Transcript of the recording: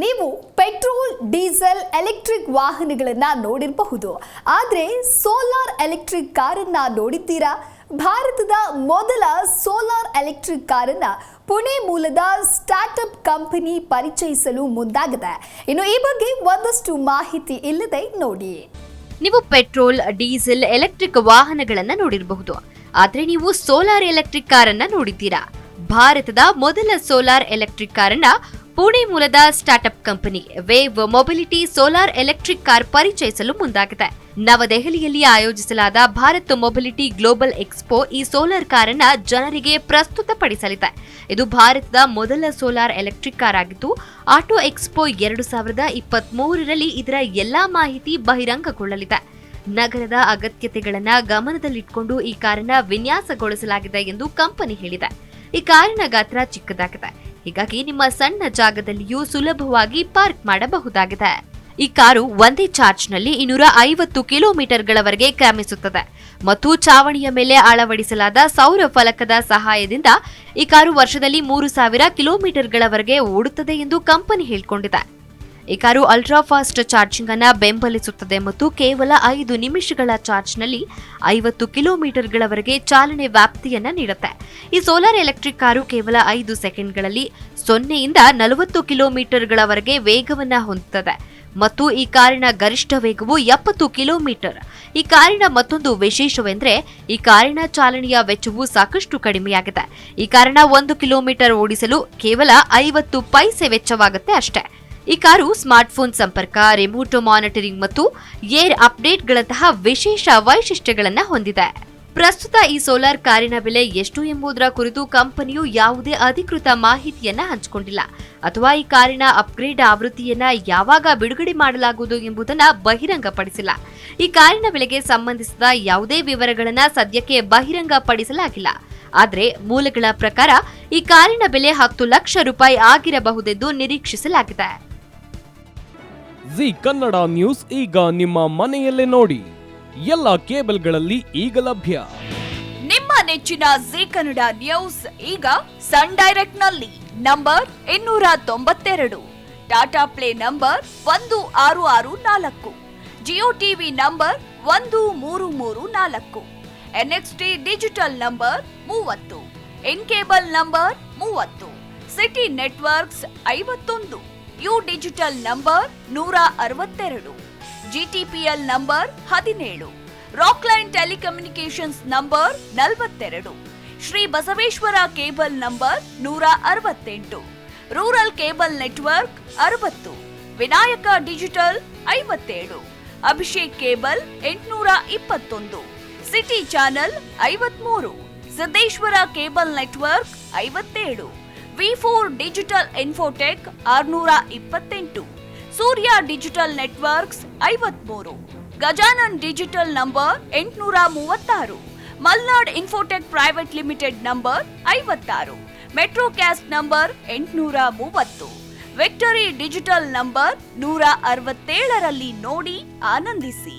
ನೀವು petrol, diesel, electric ವಾಹನಗಳನ್ನು ನೋಡಿರಬಹುದು. ಆದರೆ ಸೋಲಾರ್ ಎಲೆಕ್ಟ್ರಿಕ್ ಕಾರನ್ನು ನೋಡಿದ್ದೀರಾ? ಭಾರತದ ಮೊದಲ ಸೋಲಾರ್ ಎಲೆಕ್ಟ್ರಿಕ್ ಕಾರನ್ನು ಪುಣೆ ಮೂಲದ ಸ್ಟಾರ್ಟ್ಅಪ್ ಕಂಪನಿ ಪರಿಚಯಿಸಲು ಮುಂದಾಗಿದೆ. ಇನ್ನು ಈ ಬಗ್ಗೆ ಒಂದಷ್ಟು ಮಾಹಿತಿ ಇಲ್ಲದೆ ನೋಡಿ. ನೀವು ಪೆಟ್ರೋಲ್, ಡೀಸೆಲ್, ಎಲೆಕ್ಟ್ರಿಕ್ ವಾಹನಗಳನ್ನು ನೋಡಿರಬಹುದು. ಆದರೆ ನೀವು ಸೋಲಾರ್ ಎಲೆಕ್ಟ್ರಿಕ್ ಕಾರನ್ನ ನೋಡಿದ್ದೀರಾ? ಭಾರತದ ಮೊದಲ ಸೋಲಾರ್ ಎಲೆಕ್ಟ್ರಿಕ್ ಕಾರನ್ನ ಪುಣೆ ಮೂಲದ startup company wave mobility solar electric car ಪರಿಚಯಿಸಲು ಮುಂದಾಗಿದೆ. ನವದೆಹಲಿಯಲ್ಲಿ ಆಯೋಜಿಸಲಾದ ಭಾರತ್ ಮೊಬಿಲಿಟಿ ಗ್ಲೋಬಲ್ ಎಕ್ಸ್ಪೋ ಈ ಸೋಲಾರ್ ಕಾರನ್ನ ಜನರಿಗೆ ಪ್ರಸ್ತುತಪಡಿಸಲಿದೆ. ಇದು ಭಾರತದ ಮೊದಲ ಸೋಲಾರ್ ಎಲೆಕ್ಟ್ರಿಕ್ ಕಾರ್ ಆಗಿದ್ದು, ಆಟೋ ಎಕ್ಸ್ಪೋ 2023ರಲ್ಲಿ ಇದರ ಎಲ್ಲಾ ಮಾಹಿತಿ ಬಹಿರಂಗಗೊಳ್ಳಲಿದೆ. ನಗರದ ಅಗತ್ಯತೆಗಳನ್ನ ಗಮನದಲ್ಲಿಟ್ಟುಕೊಂಡು ಈ ಕಾರನ್ನ ವಿನ್ಯಾಸಗೊಳಿಸಲಾಗಿದೆ ಎಂದು ಕಂಪನಿ ಹೇಳಿದೆ. ಈ ಕಾರಿನ ಗಾತ್ರ ಚಿಕ್ಕದಾಗಿದೆ, ಹೀಗಾಗಿ ನಿಮ್ಮ ಸಣ್ಣ ಜಾಗದಲ್ಲಿಯೂ ಸುಲಭವಾಗಿ ಪಾರ್ಕ್ ಮಾಡಬಹುದಾಗಿದೆ. ಈ ಕಾರು ಒಂದೇ ಚಾರ್ಜ್ನಲ್ಲಿ 250 ಕಿಲೋಮೀಟರ್ಗಳವರೆಗೆ ಕ್ರಮಿಸುತ್ತದೆ ಮತ್ತು ಚಾವಣಿಯ ಮೇಲೆ ಅಳವಡಿಸಲಾದ ಸೌರ ಫಲಕದ ಸಹಾಯದಿಂದ ಈ ಕಾರು ವರ್ಷದಲ್ಲಿ 3000 ಕಿಲೋಮೀಟರ್ಗಳವರೆಗೆ ಓಡುತ್ತದೆ ಎಂದು ಕಂಪನಿ ಹೇಳಿಕೊಂಡಿದೆ. ಈ ಕಾರು ಅಲ್ಟ್ರಾ ಫಾಸ್ಟ್ ಚಾರ್ಜಿಂಗ್ ಅನ್ನು ಬೆಂಬಲಿಸುತ್ತದೆ ಮತ್ತು ಕೇವಲ 5 ನಿಮಿಷಗಳ ಚಾರ್ಜ್ನಲ್ಲಿ 50 ಕಿಲೋಮೀಟರ್ಗಳವರೆಗೆ ಚಾಲನೆ ವ್ಯಾಪ್ತಿಯನ್ನ ನೀಡುತ್ತೆ. ಈ ಸೋಲಾರ್ ಎಲೆಕ್ಟ್ರಿಕ್ ಕಾರು ಕೇವಲ 5 ಸೆಕೆಂಡ್ಗಳಲ್ಲಿ 0ಯಿಂದ 40 ಕಿಲೋಮೀಟರ್ಗಳವರೆಗೆ ವೇಗವನ್ನ ಹೊಂದುತ್ತದೆ ಮತ್ತು ಈ ಕಾರಿನ ಗರಿಷ್ಠ ವೇಗವು 70 ಕಿಲೋಮೀಟರ್. ಈ ಕಾರಿನ ಮತ್ತೊಂದು ವಿಶೇಷವೆಂದರೆ ಈ ಕಾರಿನ ಚಾಲನೆಯ ವೆಚ್ಚವು ಸಾಕಷ್ಟು ಕಡಿಮೆಯಾಗಿದೆ. ಈ ಕಾರಣ 1 ಕಿಲೋಮೀಟರ್ ಓಡಿಸಲು ಕೇವಲ 50 ಪೈಸೆ ವೆಚ್ಚವಾಗುತ್ತೆ ಅಷ್ಟೇ. ಈ ಕಾರು ಸ್ಮಾರ್ಟ್ಫೋನ್ ಸಂಪರ್ಕ, ರಿಮೋಟ್ ಮಾನಿಟರಿಂಗ್ ಮತ್ತು ಏರ್ ಅಪ್ಡೇಟ್ಗಳಂತಹ ವಿಶೇಷ ವೈಶಿಷ್ಟ್ಯಗಳನ್ನು ಹೊಂದಿದೆ. ಪ್ರಸ್ತುತ ಈ ಸೋಲಾರ್ ಕಾರಿನ ಬೆಲೆ ಎಷ್ಟು ಎಂಬುದರ ಕುರಿತು ಕಂಪನಿಯು ಯಾವುದೇ ಅಧಿಕೃತ ಮಾಹಿತಿಯನ್ನ ಹಂಚಿಕೊಂಡಿಲ್ಲ ಅಥವಾ ಈ ಕಾರಿನ ಅಪ್ಗ್ರೇಡ್ ಆವೃತ್ತಿಯನ್ನ ಯಾವಾಗ ಬಿಡುಗಡೆ ಮಾಡಲಾಗುವುದು ಎಂಬುದನ್ನು ಬಹಿರಂಗಪಡಿಸಿಲ್ಲ. ಈ ಕಾರಿನ ಬೆಲೆಗೆ ಸಂಬಂಧಿಸಿದ ಯಾವುದೇ ವಿವರಗಳನ್ನ ಸದ್ಯಕ್ಕೆ ಬಹಿರಂಗಪಡಿಸಲಾಗಿಲ್ಲ. ಆದರೆ ಮೂಲಗಳ ಪ್ರಕಾರ ಈ ಕಾರಿನ ಬೆಲೆ 10 ಲಕ್ಷ ರೂಪಾಯಿ ಆಗಿರಬಹುದೆಂದು ನಿರೀಕ್ಷಿಸಲಾಗಿದೆ. ಜಿ ಕನ್ನಡ ನ್ಯೂಸ್ ಈಗ ನಿಮ್ಮ ಮನೆಯಲ್ಲೇ ನೋಡಿ. ಎಲ್ಲ ಕೇಬಲ್ಗಳಲ್ಲಿ ಈಗ ಲಭ್ಯ. ನಿಮ್ಮ ನೆಚ್ಚಿನ ಜಿ ಕನ್ನಡ ನ್ಯೂಸ್ ಈಗ ಸನ್ ಡೈರೆಕ್ಟ್ ನಲ್ಲಿ number 292, Tata Play number 1664, Jio TV number 1334, NXT digital number 30, in cable number 30, city networks 51, U digital number 162, GTPL number 17, Rockline telecommunications number 42, Shri Basaveshwara cable number 168, rural cable network 60, Vinayaka digital 57, Abhishek cable 821, city channel 53, Siddeshwara cable network 57, ವಿ4 digital infotech 628, Surya digital networks 53, Gajanan digital number 836, Malnad infotech private limited number 56, Metrocast number 830, Victory digital number 167ರಲ್ಲಿ ನೋಡಿ ಆನಂದಿಸಿ.